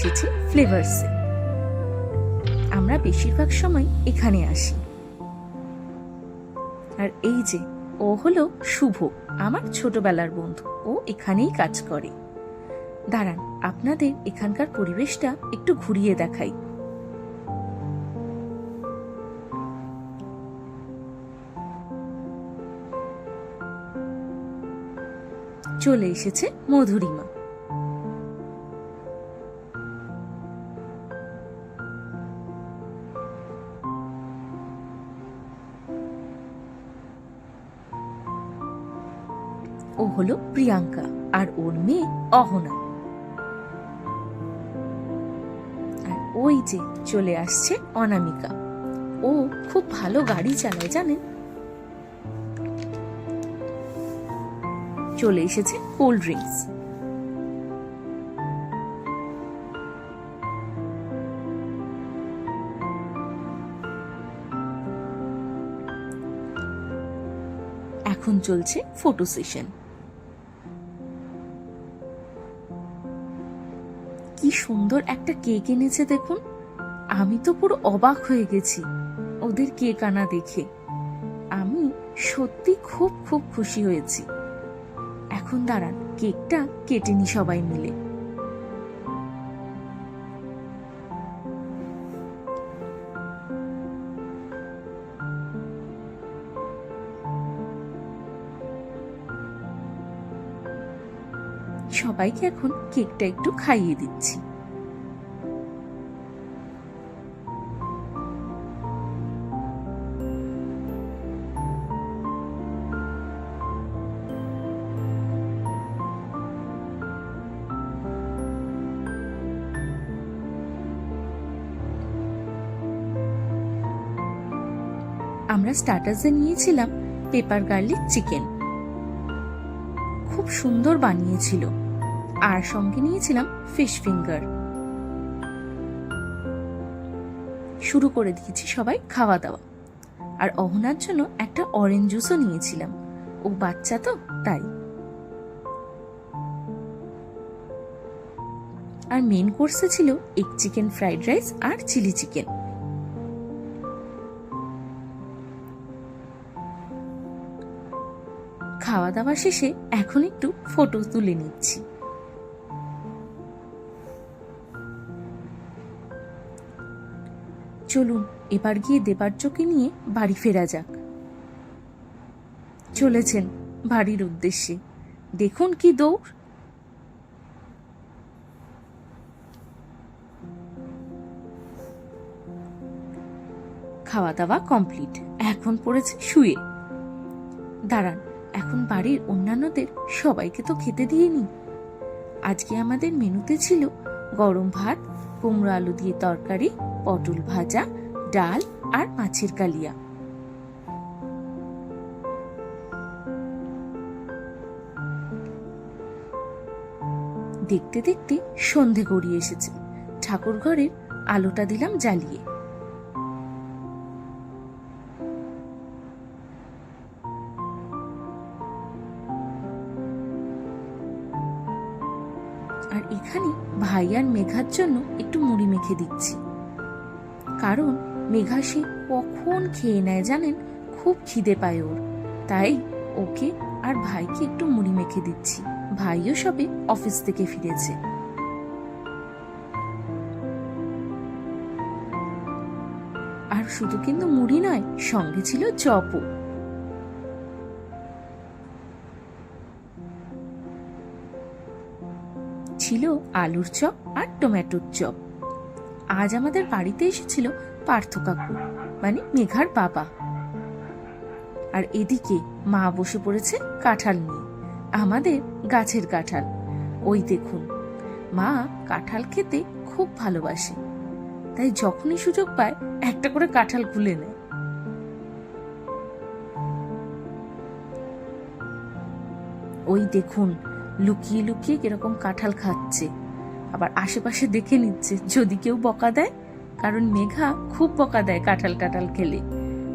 এসেছি ফ্লেভারসে। আমরা বেশিরভাগ সময় এখানে আসি। আর এই যে ও হলো শুভ, আমার ছোটবেলার বন্ধু। ও এখানেই কাজ করে। দাঁড়ান, আপনাদের এখানকার পরিবেশটা একটু ঘুরিয়ে দেখাই। চলে এসেছে মধুরিমা। ও হলো প্রিয়াঙ্কা আর ওর মেয়ে অহনা। আর ওই যে চলে আসছে অনামিকা। ও খুব ভালো গাড়ি চালায় জানেন। চলে এসেছে কোল্ড ড্রিঙ্কস। এখন চলছে ফটো সেশন। কি সুন্দর একটা কেক এনেছে দেখুন। আমি তো পুরো অবাক হয়ে গেছি ওদের কেক আনা দেখে। আমি সত্যি খুব খুব খুশি হয়েছি। এখন দাঁড়ান, কেকটা কেটে নি সবাই মিলে। সবাইকে এখন কেকটা একটু খাইয়ে দিচ্ছি। আমরা স্টার্টার্সে নিয়েছিলাম পেপার গার্লিক চিকেন, খুব সুন্দর বানিয়েছিল। আর সঙ্গে নিয়েছিলাম ফিশ ফিঙ্গার। শুরু করে দিয়েছি সবাই খাওয়া দাওয়া। আর অহনার জন্য একটা অরেঞ্জ জুসও নিয়েছিলাম, ও বাচ্চা তো তাই। আর মেন কোর্সে ছিল এগ চিকেন ফ্রাইড রাইস আর চিলি চিকেন। খাওয়া দাওয়া শেষে এখন একটু ফটো তুলে নিচ্ছি। চলুন এবার গিয়ে দেবার্যকে নিয়ে বাড়ি ফেরা যাক। চলেছেন বাড়ির উদ্দেশ্যে। দেখুন কি দৌড়। খাওয়া দাওয়া কমপ্লিট, এখন পড়েছে শুয়ে। দাঁড়ান, এখন বাড়ির অন্যান্যদের সবাইকে তো খেতে দিয়ে নি। আজকে আমাদের মেনুতে ছিল গরম ভাত, কুমড়ো আলু দিয়ে তরকারি, পটল ভাজা, ডাল আর মাছের কালিয়া। দেখতে দেখতে সন্ধে গড়িয়ে এসেছে। ঠাকুর ঘরের আলোটা দিলাম জ্বালিয়ে। আর এখানে ভাই আর মেঘার জন্য একটু মুড়ি মেখে দিচ্ছি, কারণ মেঘা সে কখন খেয়ে নেয় জানেন, খুব খিদে পায় ওর। তাই ওকে আর ভাইকে একটু মুড়ি মেখে দিচ্ছি। ভাইও সবে অফিস থেকে ফিরেছে। আর শুধু কিন্তু মুড়ি নয়, সঙ্গে ছিল চপও। ছিল আলুর চপ আর টমেটোর চপ। আজ আমাদের বাড়িতে এসেছিল পার্থ কাকু, মানে মেঘার বাবা। আর এদিকে মা বসে পড়েছে কাঁঠাল নিয়ে, আমাদের গাছের কাঁঠাল। ওই দেখুন, মা কাঁঠাল খেতে খুব ভালোবাসে, তাই যখনই সুযোগ পায় একটা করে কাঁঠাল খুলে নেয়। ওই দেখুন লুকিয়ে লুকিয়ে কিরকম কাঁঠাল খাচ্ছে, আবার আশেপাশে দেখে নিচ্ছে যদি কেউ বকা দেয়। কারণ মেঘা খুব বকা দেয় কাঁঠাল টাঠাল খেলে,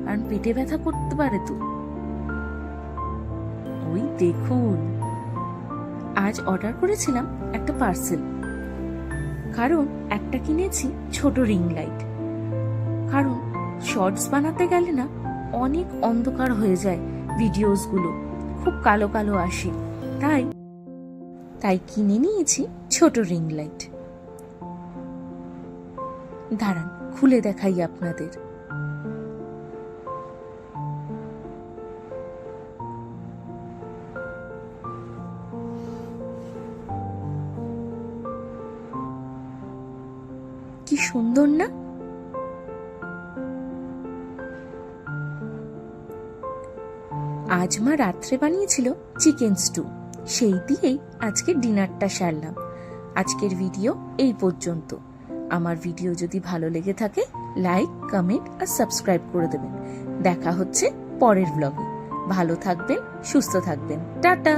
কারণ পেটে ব্যথা করতে পারে তো। ওই দেখুন, আজ অর্ডার করেছিলাম একটা পার্সেল। কারণ একটা কিনেছি ছোট রিং লাইট, কারণ শর্টস বানাতে গেলে না অনেক অন্ধকার হয়ে যায়, ভিডিওসগুলো খুব কালো কালো আসে, তাই কিনে নিয়েছি ছোট রিং লাইট। দাঁড়ান খুলে দেখাই আপনাদের। কি সুন্দর না? আজ মা রাত্রে বানিয়েছিল চিকেন স্টু, সেই দিয়েই আজকে ডিনারটা সারলাম। আজকের ভিডিও এই পর্যন্ত। আমার ভিডিও যদি ভালো লেগে থাকে লাইক, কমেন্ট আর সাবস্ক্রাইব করে দেবেন। দেখা হচ্ছে পরের ব্লগে। ভালো থাকবেন, সুস্থ থাকবেন, টাটা।